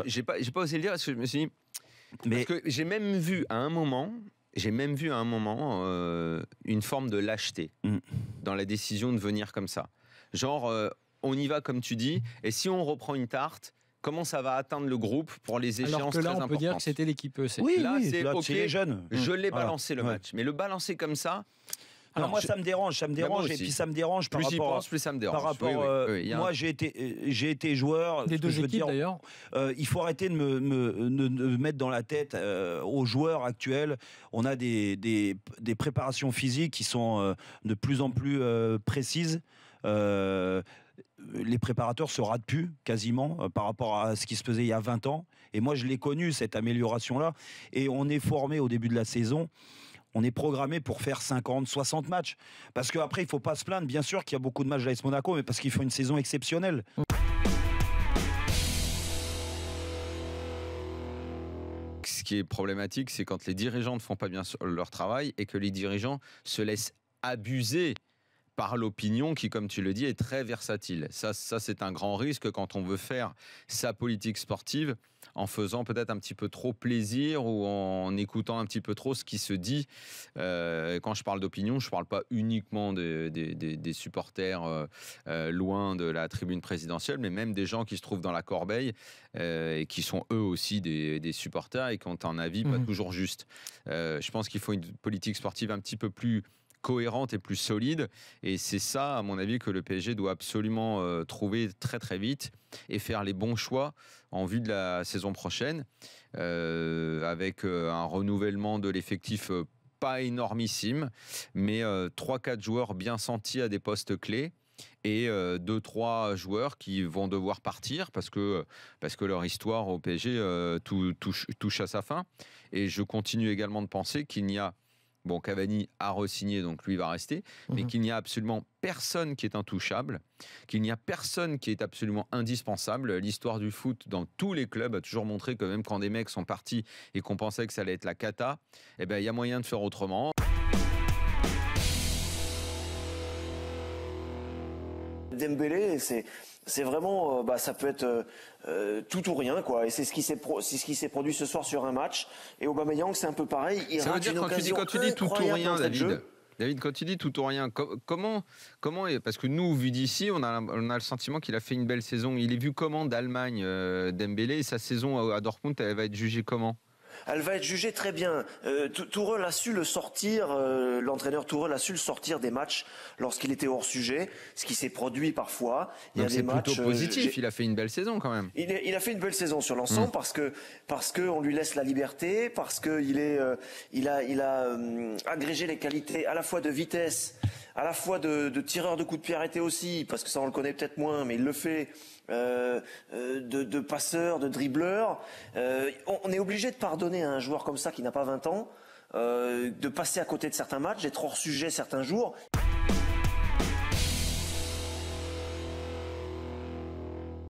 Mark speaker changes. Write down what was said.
Speaker 1: J'ai pas osé le dire parce que je me suis dit... Parce que j'ai même vu à un moment une forme de lâcheté dans la décision de venir comme ça. Genre, on y va comme tu dis, et si on reprend une tarte, comment ça va atteindre le groupe pour les échéances très importantes.
Speaker 2: Alors que là, on peut dire que c'était l'équipe EC.
Speaker 1: Oui, là, c'est
Speaker 3: là,
Speaker 1: OK,
Speaker 3: les jeunes.
Speaker 1: Je l'ai balancé le match, mais le balancer comme ça...
Speaker 3: Alors moi, ça me dérange, et puis ça me dérange par
Speaker 1: plus
Speaker 3: rapport.
Speaker 1: Plus ça me dérange.
Speaker 3: Par rapport, moi, j'ai été joueur.
Speaker 2: Des deux équipes d'ailleurs.
Speaker 3: Il faut arrêter de me mettre dans la tête aux joueurs actuels. On a des préparations physiques qui sont de plus en plus précises. Les préparateurs se ratent plus quasiment par rapport à ce qui se faisait il y a 20 ans. Et moi, je l'ai connu, cette amélioration-là. Et on est formé au début de la saison. On est programmé pour faire 50, 60 matchs. Parce qu'après, il ne faut pas se plaindre. Bien sûr qu'il y a beaucoup de matchs d'AS Monaco, mais parce qu'ils font une saison exceptionnelle.
Speaker 1: Ce qui est problématique, c'est quand les dirigeants ne font pas bien leur travail et que les dirigeants se laissent abuser par l'opinion qui, comme tu le dis, est très versatile. Ça, c'est un grand risque quand on veut faire sa politique sportive en faisant peut-être un petit peu trop plaisir ou en écoutant un petit peu trop ce qui se dit. Quand je parle d'opinion, je ne parle pas uniquement des supporters loin de la tribune présidentielle, mais même des gens qui se trouvent dans la corbeille et qui sont eux aussi des supporters et qui ont un avis pas toujours juste. Je pense qu'il faut une politique sportive un petit peu plus cohérente et plus solide, et c'est ça à mon avis que le PSG doit absolument trouver très très vite et faire les bons choix en vue de la saison prochaine avec un renouvellement de l'effectif pas énormissime, mais 3-4 joueurs bien sentis à des postes clés et 2-3 joueurs qui vont devoir partir parce que leur histoire au PSG touche à sa fin. Et je continue également de penser qu'il n'y a Cavani a re-signé, donc lui va rester, mais qu'il n'y a absolument personne qui est intouchable, qu'il n'y a personne qui est absolument indispensable. L'histoire du foot dans tous les clubs a toujours montré que même quand des mecs sont partis et qu'on pensait que ça allait être la cata, il y a moyen de faire autrement.
Speaker 4: Dembélé, c'est vraiment, ça peut être tout ou rien, quoi. Et c'est ce qui s'est produit ce soir sur un match. Et Aubameyang, c'est un peu pareil. Il
Speaker 1: ça veut dire quand tu dis tout ou rien, David, quand tu dis tout ou rien, comment parce que nous, vu d'ici, on a le sentiment qu'il a fait une belle saison. Il est vu comment d'Allemagne, Dembélé, et sa saison à Dortmund, elle va être jugée comment ?
Speaker 4: Elle va être jugée très bien. Tourelle a su le sortir, l'entraîneur Tourelle a su le sortir des matchs lorsqu'il était hors sujet, ce qui s'est produit parfois.
Speaker 1: Donc c'est plutôt positif, il a fait une belle saison quand même.
Speaker 4: Il a fait une belle saison sur l'ensemble parce que on lui laisse la liberté, parce que il a agrégé les qualités à la fois de vitesse, à la fois de tireur de coups de pied arrêtés aussi, parce que ça on le connaît peut-être moins, mais il le fait. De passeur, de dribbleur. On est obligé de pardonner à un joueur comme ça qui n'a pas 20 ans, de passer à côté de certains matchs, d'être hors sujet certains jours.